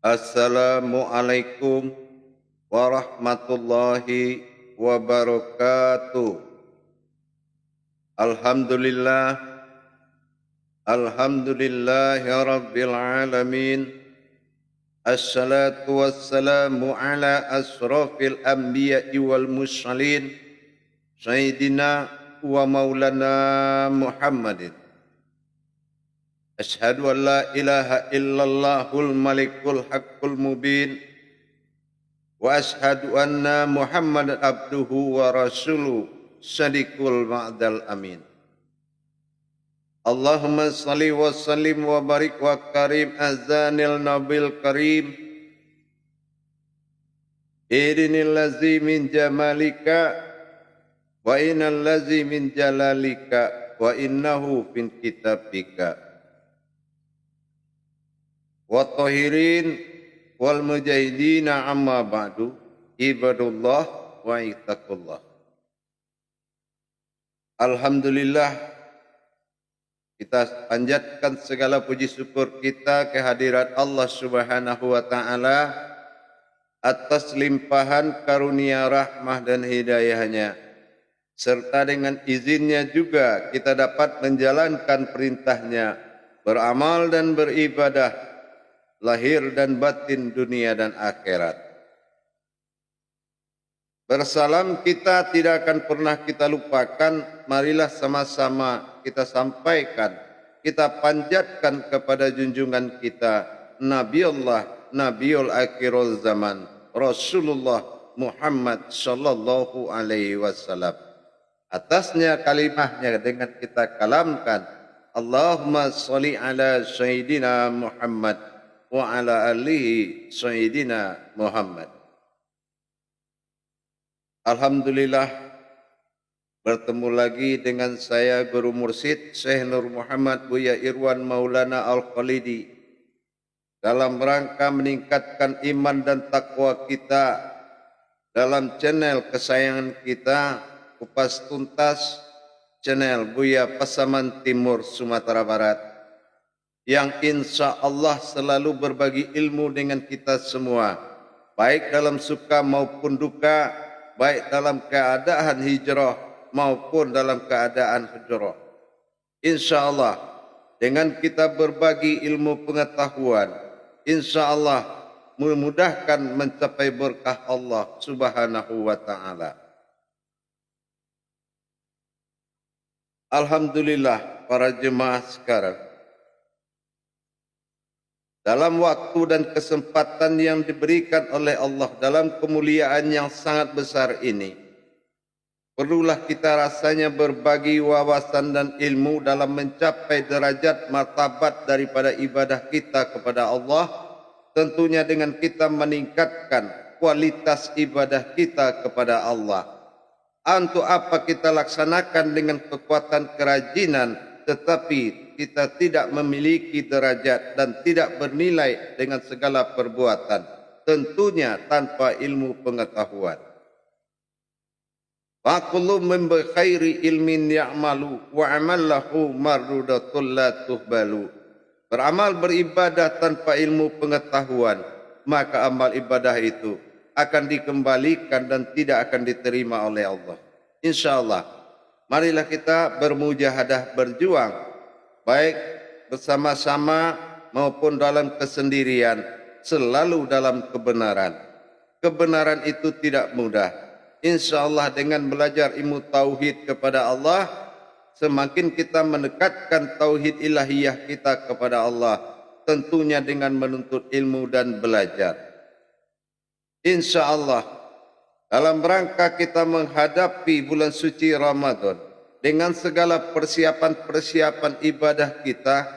Assalamualaikum warahmatullahi wabarakatuh. Alhamdulillah, alhamdulillahi rabbil alamin. Assalatu wassalamu ala asrafil anbiya'i wal mursalin Sayyidina wa maulana Muhammadin. Ashhadu an la ilaha illallahul malikul haqqul mubin wa ashhadu anna Muhammadan abduhu wa rasuluh sadiqul ma'dal amin. Allahumma salli wa sallim wa barik wa karim azanil nabil karim idinil lazi min jamalika wa innal lazi min jalalika wa innahu fin kitabika wa tahirin wal mujahidina amma ba'du ibadullah wa ittaqullah. Alhamdulillah, kita panjatkan segala puji syukur kita kehadirat Allah Subhanahu wa taala atas limpahan karunia rahmah dan hidayahnya, serta dengan izinnya juga kita dapat menjalankan perintahnya, beramal dan beribadah lahir dan batin, dunia dan akhirat. Bersalam kita tidak akan pernah kita lupakan. Marilah sama-sama kita sampaikan, kita panjatkan kepada junjungan kita Nabiullah, Nabiul akhirul zaman, Rasulullah Muhammad sallallahu alaihi wasallam. Atasnya kalimahnya dengan kita kalamkan, Allahumma sholli ala Sayyidina Muhammad wa ala alihi Sayyidina Muhammad. Alhamdulillah, bertemu lagi dengan saya Guru Mursyid Syekh Nur Muhammad Buya Irwan Maulana Al-Khalidi dalam rangka meningkatkan iman dan takwa kita dalam channel kesayangan kita, Kupas Tuntas, channel Buya Pasaman Timur Sumatera Barat, yang insya Allah selalu berbagi ilmu dengan kita semua, baik dalam suka maupun duka, baik dalam keadaan hijrah maupun dalam keadaan hijrah. Insya Allah dengan kita berbagi ilmu pengetahuan, insya Allah memudahkan mencapai berkah Allah Subhanahu wa taala. Alhamdulillah para jemaah sekarang, dalam waktu dan kesempatan yang diberikan oleh Allah dalam kemuliaan yang sangat besar ini, perlulah kita rasanya berbagi wawasan dan ilmu dalam mencapai derajat martabat daripada ibadah kita kepada Allah, tentunya dengan kita meningkatkan kualitas ibadah kita kepada Allah. Untuk apa kita laksanakan dengan kekuatan kerajinan, tetapi kita tidak memiliki derajat dan tidak bernilai dengan segala perbuatan, tentunya tanpa ilmu pengetahuan. Wa kullu min bi khairi ilmin ya'malu wa amallahu mardudatul la tuhbalu. Beramal beribadah tanpa ilmu pengetahuan, maka amal ibadah itu akan dikembalikan dan tidak akan diterima oleh Allah. InsyaAllah, marilah kita bermujahadah, berjuang, baik bersama-sama maupun dalam kesendirian, selalu dalam kebenaran. Kebenaran itu tidak mudah. InsyaAllah dengan belajar ilmu tauhid kepada Allah, semakin kita mendekatkan tauhid ilahiyah kita kepada Allah, tentunya dengan menuntut ilmu dan belajar. InsyaAllah dalam rangka kita menghadapi bulan suci Ramadan dengan segala persiapan-persiapan ibadah kita,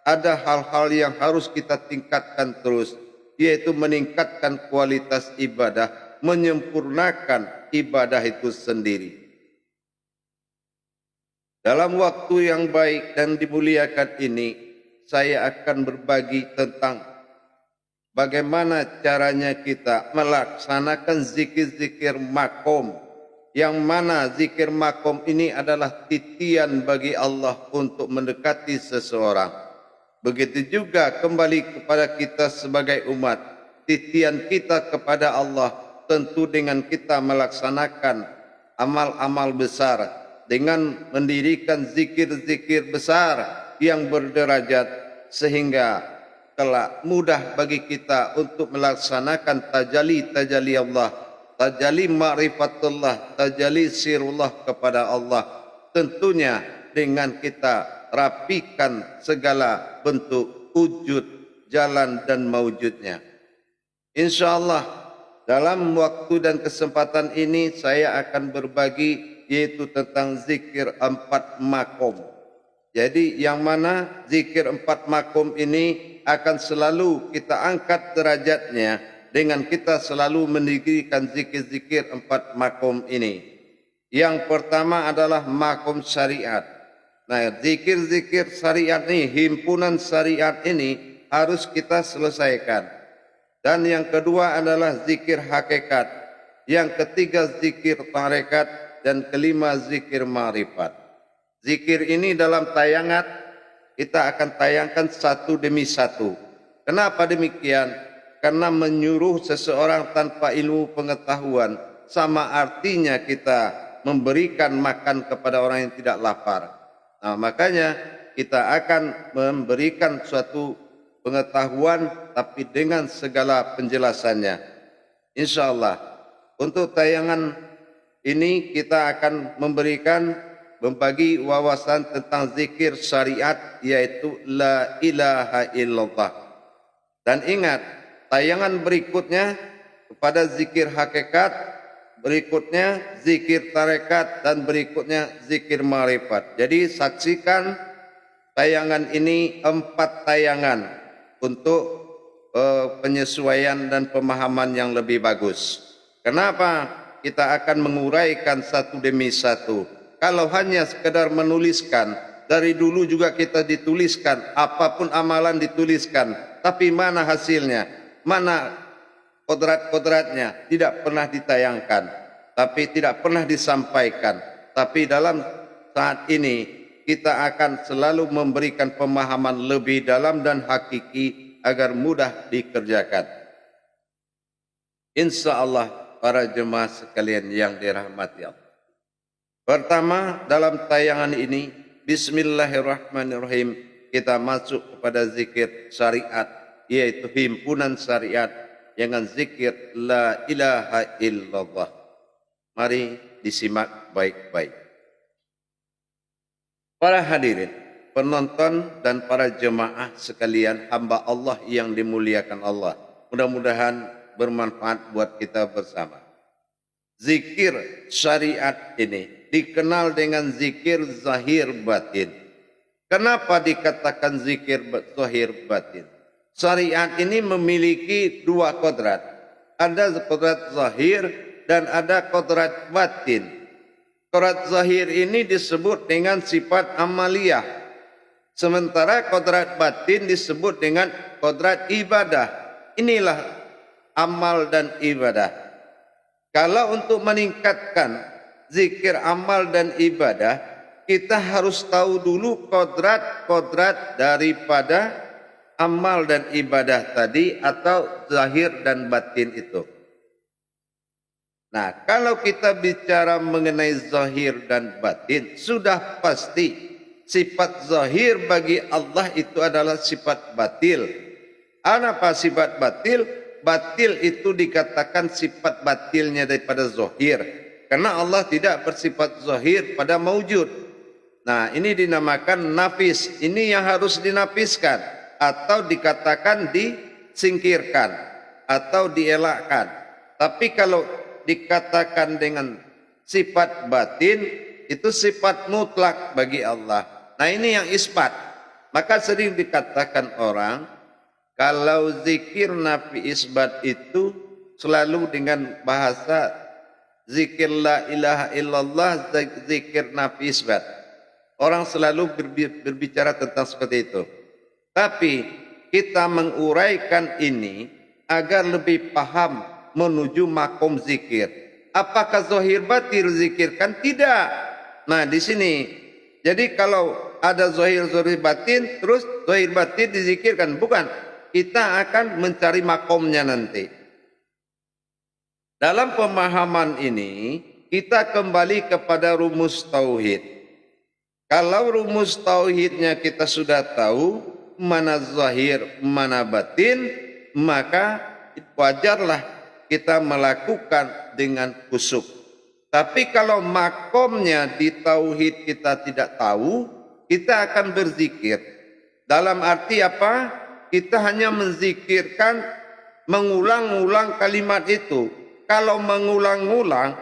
ada hal-hal yang harus kita tingkatkan terus, yaitu meningkatkan kualitas ibadah, menyempurnakan ibadah itu sendiri. Dalam waktu yang baik dan dimuliakan ini, saya akan berbagi tentang bagaimana caranya kita melaksanakan zikir-zikir makom, yang mana zikir makom ini adalah titian bagi Allah untuk mendekati seseorang. Begitu juga kembali kepada kita sebagai umat. Titian kita kepada Allah tentu dengan kita melaksanakan amal-amal besar, dengan mendirikan zikir-zikir besar yang berderajat, sehingga kelak mudah bagi kita untuk melaksanakan tajalli Allah, tajalli ma'rifatullah, tajalli sirullah kepada Allah. Tentunya dengan kita rapikan segala bentuk wujud, jalan dan maujudnya. InsyaAllah dalam waktu dan kesempatan ini saya akan berbagi yaitu tentang zikir 4 makom. Jadi yang mana zikir 4 makom ini akan selalu kita angkat derajatnya dengan kita selalu mendirikan zikir-zikir 4 makom ini. Yang pertama adalah makom syariat. Nah, zikir-zikir syariat ini, himpunan syariat ini harus kita selesaikan. Dan yang kedua adalah zikir hakikat. Yang ketiga zikir tarekat. Dan kelima zikir ma'rifat. Zikir ini dalam tayangan kita akan tayangkan satu demi satu. Kenapa demikian? Karena menyuruh seseorang tanpa ilmu pengetahuan sama artinya kita memberikan makan kepada orang yang tidak lapar. Nah, makanya kita akan memberikan suatu pengetahuan tapi dengan segala penjelasannya. InsyaAllah untuk tayangan ini kita akan membagi wawasan tentang zikir syariat yaitu la ilaha illallah. Dan ingat, tayangan berikutnya kepada zikir hakikat, berikutnya zikir tarekat, dan berikutnya zikir ma'rifat. Jadi saksikan tayangan ini 4 tayangan untuk penyesuaian dan pemahaman yang lebih bagus. Kenapa kita akan menguraikan satu demi satu? Kalau hanya sekedar menuliskan, dari dulu juga kita dituliskan, apapun amalan dituliskan, tapi mana hasilnya? Mana kodrat-kodratnya? Tidak pernah ditayangkan, tapi tidak pernah disampaikan. Tapi dalam saat ini kita akan selalu memberikan pemahaman lebih dalam dan hakiki agar mudah dikerjakan. InsyaAllah para jemaah sekalian yang dirahmati Allah. Pertama dalam tayangan ini, bismillahirrahmanirrahim, kita masuk kepada zikir syariat, yaitu himpunan syariat dengan zikir la ilaha illallah. Mari disimak baik-baik. Para hadirin, penonton dan para jemaah sekalian, hamba Allah yang dimuliakan Allah. Mudah-mudahan bermanfaat buat kita bersama. Zikir syariat ini dikenal dengan zikir zahir batin. Kenapa dikatakan zikir zahir batin? Syariat ini memiliki 2 kodrat. Ada kodrat zahir dan ada kodrat batin. Kodrat zahir ini disebut dengan sifat amaliyah. Sementara kodrat batin disebut dengan kodrat ibadah. Inilah amal dan ibadah. Kalau untuk meningkatkan zikir amal dan ibadah, kita harus tahu dulu kodrat-kodrat daripada amal dan ibadah tadi atau zahir dan batin itu. Nah, kalau kita bicara mengenai zahir dan batin, sudah pasti sifat zahir bagi Allah itu adalah sifat batil. Apa sifat batil? Batil itu dikatakan sifat batilnya daripada zahir. Karena Allah tidak bersifat zahir pada maujud. Nah, ini dinamakan nafis. Ini yang harus dinapiskan. Atau dikatakan disingkirkan. Atau dielakkan. Tapi kalau dikatakan dengan sifat batin, itu sifat mutlak bagi Allah. Nah, ini yang isbat. Maka sering dikatakan orang, kalau zikir nafi isbat itu selalu dengan bahasa zikir la ilaha illallah, zikir nafi isbat. Orang selalu berbicara tentang seperti itu. Tapi kita menguraikan ini agar lebih paham menuju makom zikir. Apakah zahir batin zikirkan? Tidak. Nah, di sini Jadi kalau ada zahir batin, terus zahir batin dizikirkan. Bukan. Kita akan mencari makomnya nanti. Dalam pemahaman ini, kita kembali kepada rumus tauhid. Kalau rumus tauhidnya kita sudah tahu, mana zahir, mana batin, maka wajarlah kita melakukan dengan khusyuk. Tapi kalau makomnya di tauhid kita tidak tahu, kita akan berzikir. Dalam arti apa? Kita hanya menzikirkan, mengulang-ulang kalimat itu. Kalau mengulang-ulang,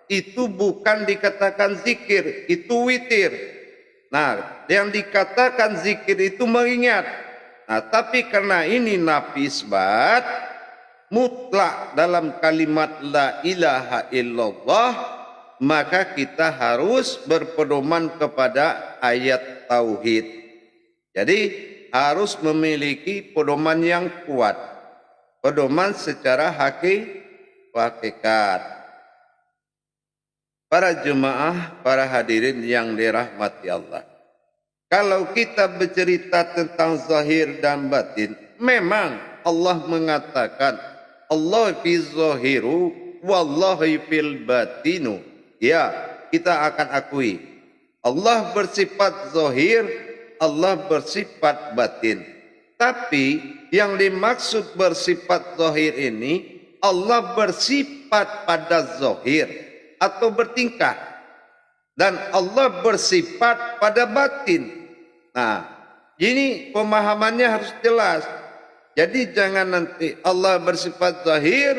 itu bukan dikatakan zikir, itu witir. Nah, yang dikatakan zikir itu mengingat. Nah, tapi karena ini nafi isbat, mutlak dalam kalimat la ilaha illallah, maka kita harus berpedoman kepada ayat tauhid. Jadi harus memiliki pedoman yang kuat, pedoman secara hakikat. Para jemaah, para hadirin yang dirahmati Allah. Kalau kita bercerita tentang zahir dan batin, memang Allah mengatakan Allah fi zahiru wallahi fil batinu. Ya, kita akan akui Allah bersifat zahir, Allah bersifat batin. Tapi yang dimaksud bersifat zahir ini, Allah bersifat pada zahir atau bertingkah, dan Allah bersifat pada batin. Nah, ini pemahamannya harus jelas. Jadi jangan nanti Allah bersifat zahir,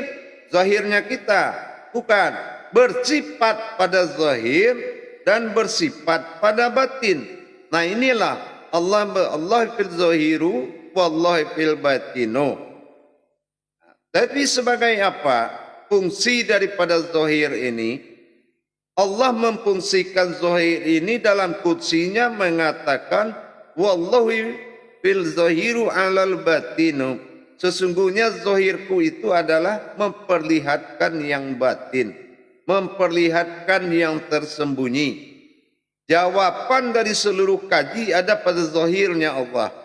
zahirnya kita. Bukan. Bersifat pada zahir dan bersifat pada batin. Nah inilah Allah fil zahiru wallahi fil batinu. Tapi sebagai apa fungsi daripada zahir ini? Allah memfungsikan zahir ini dalam kutsinya mengatakan wallahi fil zahiru alal batinu. Sesungguhnya zahirku itu adalah memperlihatkan yang batin, memperlihatkan yang tersembunyi. Jawaban dari seluruh kaji ada pada zahirnya Allah.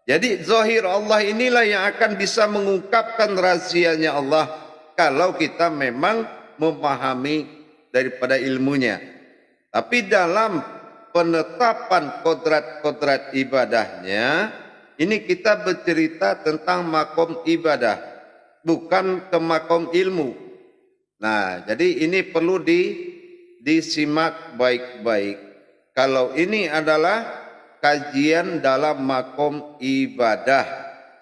Jadi zahir Allah inilah yang akan bisa mengungkapkan rahasianya Allah kalau kita memang memahami daripada ilmunya. Tapi dalam penetapan kodrat-kodrat ibadahnya, ini kita bercerita tentang makom ibadah, bukan ke makom ilmu. Nah, jadi ini perlu disimak baik-baik. Kalau ini adalah kajian dalam makom ibadah.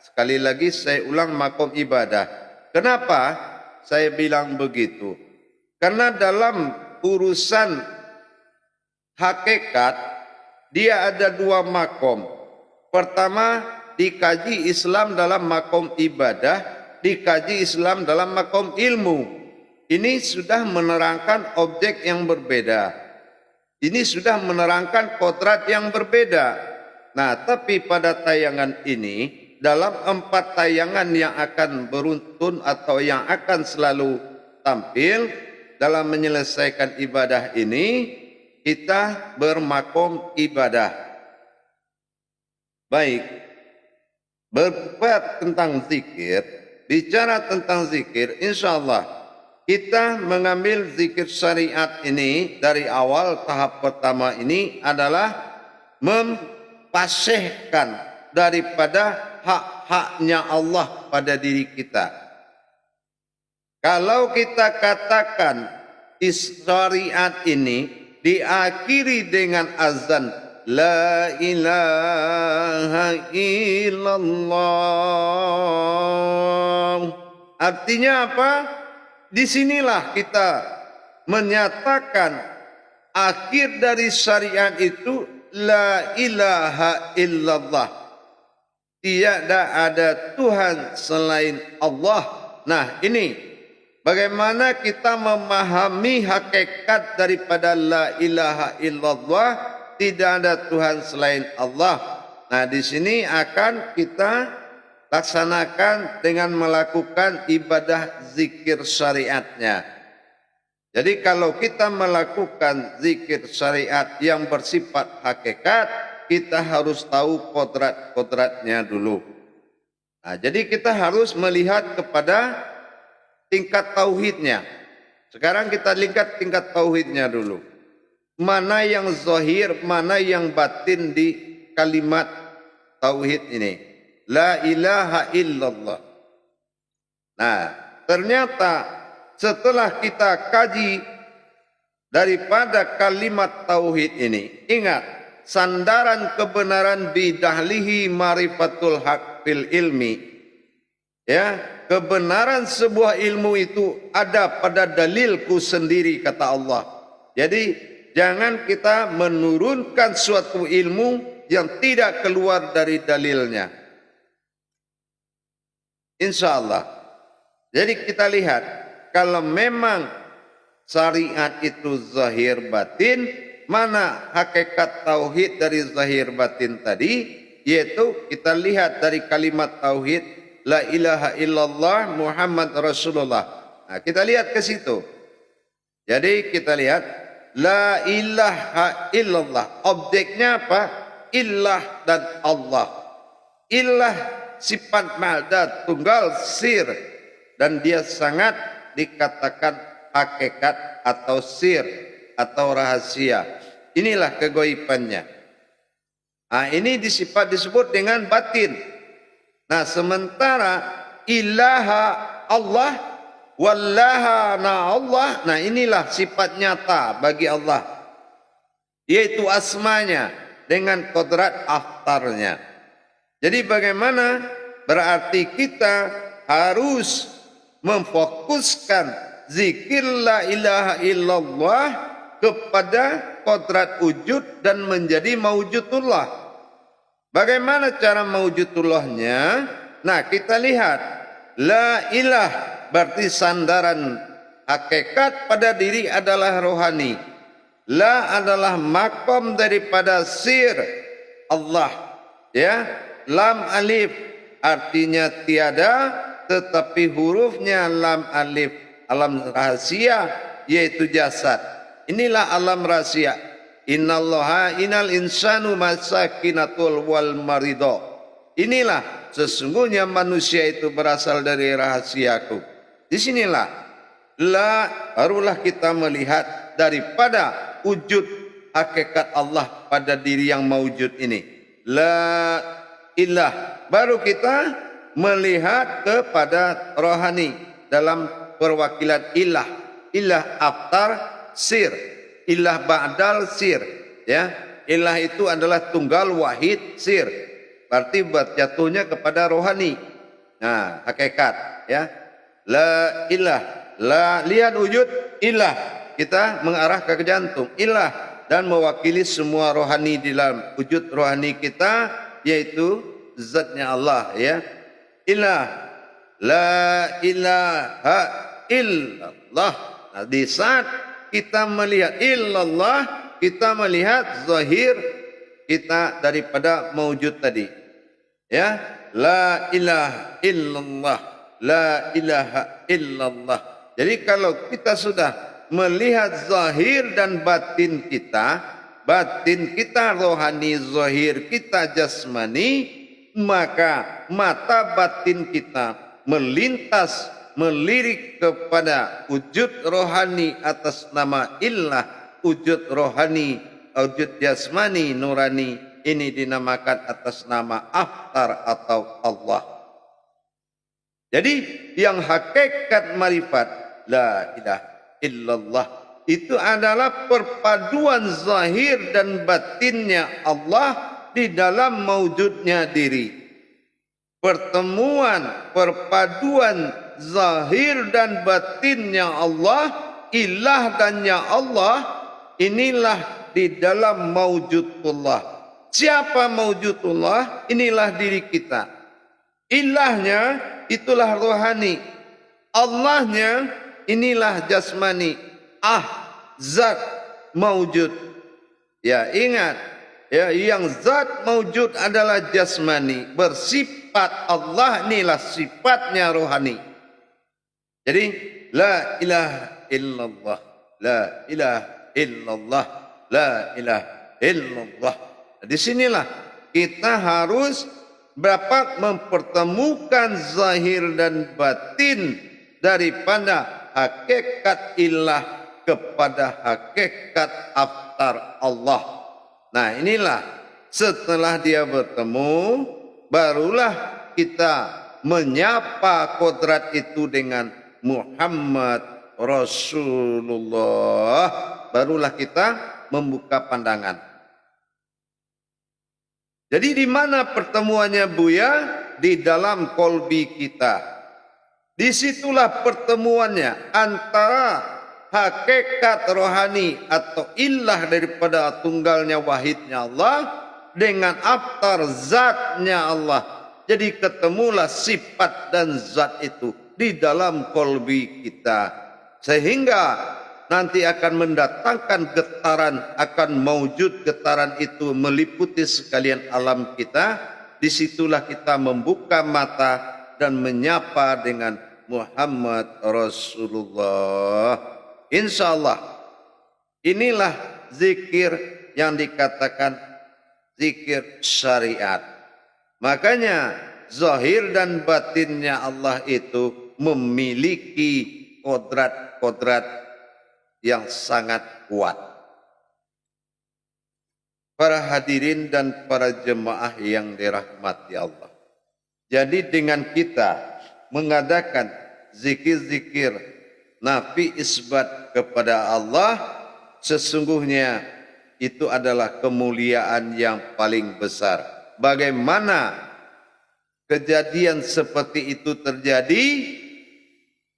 Sekali lagi saya ulang, makom ibadah. Kenapa saya bilang begitu? Karena dalam urusan hakikat, dia ada dua makom. Pertama, dikaji Islam dalam makom ibadah, dikaji Islam dalam makom ilmu. Ini sudah menerangkan objek yang berbeda. Ini sudah menerangkan kodrat yang berbeda. Nah, tapi pada tayangan ini, dalam 4 tayangan yang akan beruntun atau yang akan selalu tampil dalam menyelesaikan ibadah ini, kita bermakom ibadah. Baik, berbicara tentang zikir, bicara tentang zikir, insya Allah kita mengambil zikir syariat ini dari awal. Tahap pertama ini adalah mempasihkan daripada hak-haknya Allah pada diri kita. Kalau kita katakan syariat ini diakhiri dengan azan la ilaha illallah, artinya apa? Disinilah kita menyatakan akhir dari syariat itu la ilaha illallah. Tiada ada Tuhan selain Allah. Nah ini bagaimana kita memahami hakikat daripada la ilaha illallah, tidak ada Tuhan selain Allah. Nah di sini akan kita laksanakan dengan melakukan ibadah zikir syariatnya. Jadi kalau kita melakukan zikir syariat yang bersifat hakikat, kita harus tahu kodrat-kodratnya dulu. Nah, jadi kita harus melihat kepada tingkat tauhidnya. Sekarang kita lihat tingkat tauhidnya dulu. Mana yang zahir, mana yang batin di kalimat tauhid ini. La ilaha illallah. Nah, ternyata setelah kita kaji daripada kalimat tauhid ini, ingat, sandaran kebenaran bidahlihi marifatul haq fil ilmi. Ya, kebenaran sebuah ilmu itu ada pada dalilku sendiri, kata Allah. Jadi jangan kita menurunkan suatu ilmu yang tidak keluar dari dalilnya. Insya Allah. Jadi kita lihat, kalau memang syariat itu zahir batin, mana hakikat tauhid dari zahir batin tadi? Yaitu kita lihat dari kalimat tauhid la ilaha illallah Muhammad Rasulullah. Nah, kita lihat ke situ. Jadi kita lihat la ilaha illallah. Objeknya apa? Ilah dan Allah. Ilah sifat ma'adat tunggal sir, dan dia sangat dikatakan hakikat atau sir atau rahasia. Inilah kegaibannya. Nah, ini disebut dengan batin. Nah, sementara ilaha Allah, wallaha na Allah, nah inilah sifat nyata bagi Allah, yaitu asmanya dengan kodrat aftarnya. Jadi bagaimana? Berarti kita harus memfokuskan zikir la ilaha illallah kepada kodrat wujud dan menjadi maujudullah. Bagaimana cara maujudullahnya? Nah, kita lihat. La ilah berarti sandaran hakikat pada diri adalah rohani. La adalah makom daripada sir Allah. Ya, lam alif artinya tiada, tetapi hurufnya lam alif, alam rahasia, yaitu jasad. Inilah alam rahasia. Innallaha innal insanu masakinatul wal marido. Inilah sesungguhnya manusia itu berasal dari rahasiaku. Disinilah la barulah kita melihat daripada wujud hakikat Allah pada diri yang maujud ini. La ilah, baru kita melihat kepada rohani dalam perwakilan ilah. Ilah aftar sir. Ilah ba'dal sir, ya. Ilah itu adalah tunggal wahid sir. Berarti jatuhnya kepada rohani. Nah, hakikat, ya. La ilah, la lihat wujud ilah. Kita mengarah ke jantung ilah dan mewakili semua rohani di dalam wujud rohani kita, yaitu zatnya Allah, ya. Ilah, la ilaha illallah. Nah, di saat kita melihat illallah, kita melihat zahir kita daripada maujud tadi. Ya, la ilaha illallah, la ilaha illallah. Jadi kalau kita sudah melihat zahir dan batin kita rohani, zahir kita jasmani, maka mata batin kita melintas melirik kepada wujud rohani atas nama illah, wujud rohani, wujud jasmani, nurani, ini dinamakan atas nama aftar atau Allah. Jadi yang hakikat marifat la ilaha illallah itu adalah perpaduan zahir dan batinnya Allah di dalam maujudnya diri. Perpaduan zahir dan batinnya Allah, ilah dannya Allah, inilah di dalam maujudullah. Siapa maujudullah? Inilah diri kita. Ilahnya itulah rohani. Allahnya inilah jasmani. Zat maujud. Ya, ingat, ya, yang zat maujud adalah jasmani. Bersifat Allah, inilah sifatnya rohani. Jadi la ilaha illallah. la ilaha illallah, la ilaha illallah. Di sinilah kita harus dapat mempertemukan zahir dan batin daripada hakikat ilah kepada hakikat aftar Allah. Nah, inilah setelah dia bertemu, barulah kita menyapa kodrat itu dengan Muhammad Rasulullah. Barulah kita membuka pandangan. Jadi di mana pertemuannya Buya? Di dalam kolbi kita. Disitulah pertemuannya antara hakikat rohani atau ilah daripada tunggalnya wahidnya Allah dengan aftar zatnya Allah. Jadi ketemulah sifat dan zat itu di dalam kolbi kita. Sehingga nanti akan mendatangkan getaran, akan mewujud getaran itu meliputi sekalian alam kita. Disitulah kita membuka mata dan menyapa dengan Muhammad Rasulullah. Insya Allah inilah zikir yang dikatakan zikir syariat. Makanya zahir dan batinnya Allah itu memiliki kodrat-kodrat yang sangat kuat. Para hadirin dan para jemaah yang dirahmati Allah. Jadi dengan kita mengadakan zikir-zikir nafi isbat kepada Allah, sesungguhnya itu adalah kemuliaan yang paling besar. Bagaimana kejadian seperti itu terjadi?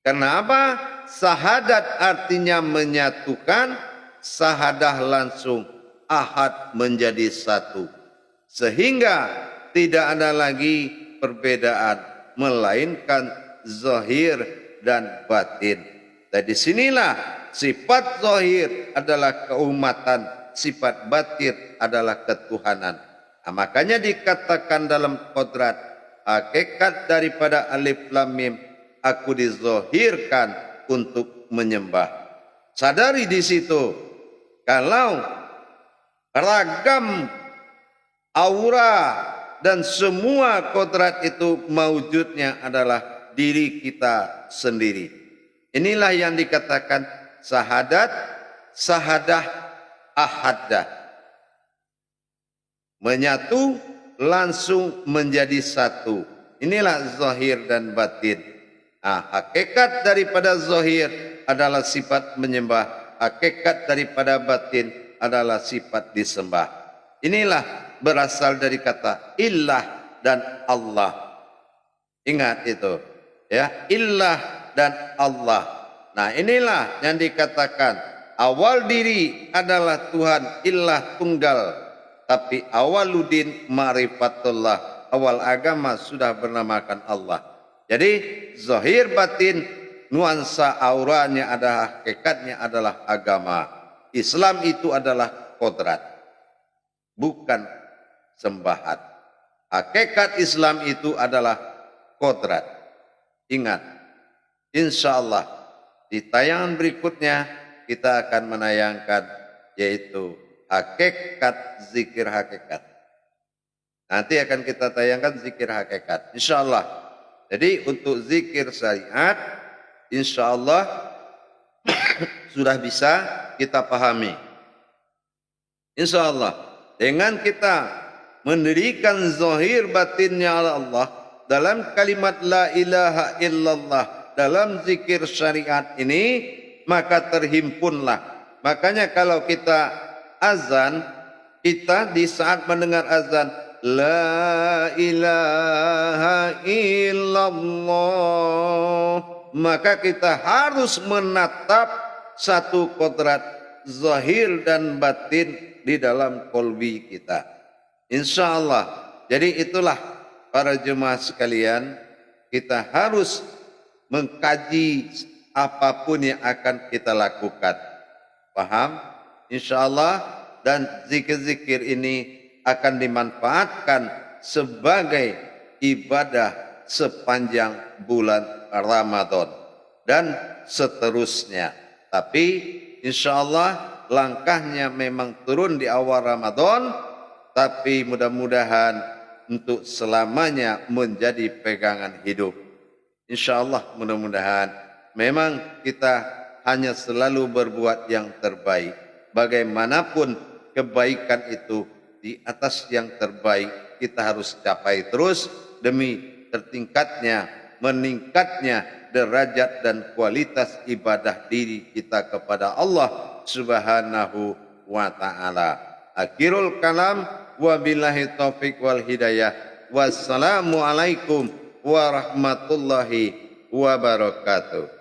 Karena apa? Sahadat artinya menyatukan, sahadah langsung ahad menjadi satu. Sehingga tidak ada lagi perbedaan, melainkan zahir dan batin. Dan disinilah sifat zahir adalah keumatan, sifat batin adalah ketuhanan. Nah, makanya dikatakan dalam kodrat, hakikat daripada alif lam mim, aku dizahirkan untuk menyembah. Sadari di situ, kalau ragam aura dan semua kodrat itu mewujudnya adalah diri kita sendiri. Inilah yang dikatakan sahadat, sahadah, ahadah. Menyatu langsung menjadi satu. Inilah zahir dan batin. Nah, hakikat daripada zahir adalah sifat menyembah. Hakikat daripada batin adalah sifat disembah. Inilah berasal dari kata illah dan Allah. Ingat itu. Ya, illah dan Allah. Nah, inilah yang dikatakan awal diri adalah Tuhan, illah tunggal. Tapi awaludin ma'rifatullah. Awal agama sudah bernamakan Allah. Jadi zahir batin nuansa auranya adalah hakikatnya adalah agama. Islam itu adalah kodrat, bukan sembahat. Hakikat Islam itu adalah kodrat. Ingat, insya Allah di tayangan berikutnya kita akan menayangkan yaitu hakikat zikir hakikat. Nanti akan kita tayangkan zikir hakikat, insya Allah. Jadi untuk zikir syariat, insya Allah sudah bisa kita pahami. Insya Allah dengan kita mendirikan zahir batinnya Allah dalam kalimat la ilaha illallah, dalam zikir syariat ini, maka terhimpunlah. Makanya kalau kita azan, kita di saat mendengar azan la ilaha illallah, maka kita harus menatap satu kodrat zahir dan batin di dalam kolbi kita. Insya Allah. Jadi itulah para jemaah sekalian, kita harus mengkaji apapun yang akan kita lakukan. Paham? Insya Allah. Dan zikir-zikir ini akan dimanfaatkan sebagai ibadah sepanjang bulan Ramadan dan seterusnya. Tapi insyaallah langkahnya memang turun di awal Ramadan, tapi mudah-mudahan untuk selamanya menjadi pegangan hidup. Insyaallah mudah-mudahan memang kita hanya selalu berbuat yang terbaik. Bagaimanapun kebaikan itu di atas yang terbaik kita harus capai terus demi tertingkatnya, meningkatnya derajat dan kualitas ibadah diri kita kepada Allah Subhanahu wa taala. Akhirul kalam, wabillahi taufik wal hidayah. Wassalamualaikum warahmatullahi wabarakatuh.